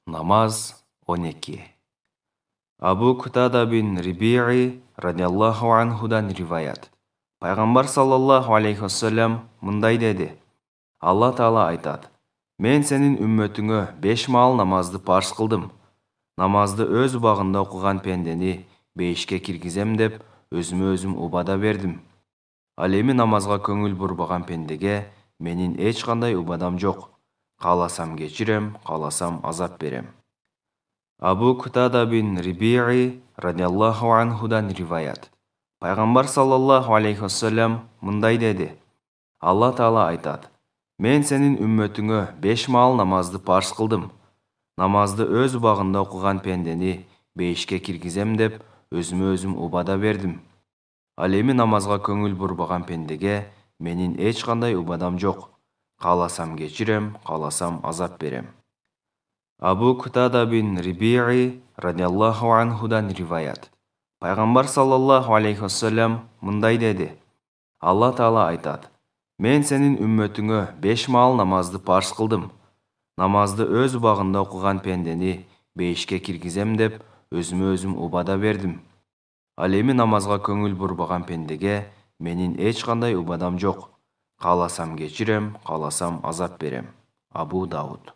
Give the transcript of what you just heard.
Namaz 12. Абу Кутада бин Риби'i радиаллаху анхудан риваят. Пайғамбар саллаллаху алейхи вассалам мындай деді. Алла Таала айтады: Мен сенің үмметіңе 5 мал намазды парыз қылдым. Намазды өз бағында оқыған пендені бейішке кіргізем деп, өзіме-өзім убада бердім. Ал эми намазға көңіл бұрбаған пендеге менің ешқандай убадам жоқ. Қаласам кечирем, қаласам азап берем. Абу Кутада бин Риби'i радиаллаху анхудан риваят. Пайғамбар саллаллаху алейхи вассалам мындай деді. Алла Таала айтады: Мен сенің үмметіңе 5 мал намазды парыз қылдым. Намазды өз бағында оқыған пендені бейішке кіргізем деп, өзіме-өзім убада бердім. Ал эми намазға көңіл бұрбаған пендеге менің ешқандай убадам жоқ. Қаласам кечирем, қаласам азап берем. Абу Кутада бин Риби'i радиаллаху анхудан риваят. Пайғамбар саллаллаху алейхи вассалам мындай деді. Алла Таала айтады: Мен сенің үмметіңе 5 мал намазды парыз қылдым. Намазды өз бағында оқыған пендені бейішке кіргізем деп, өзіме-өзім убада бердім. Ал эми намазға көңіл бұрбаған пендеге менің ешқандай убадам жоқ. Қаласам кечирем, қаласам азап берем. Абу Дауд.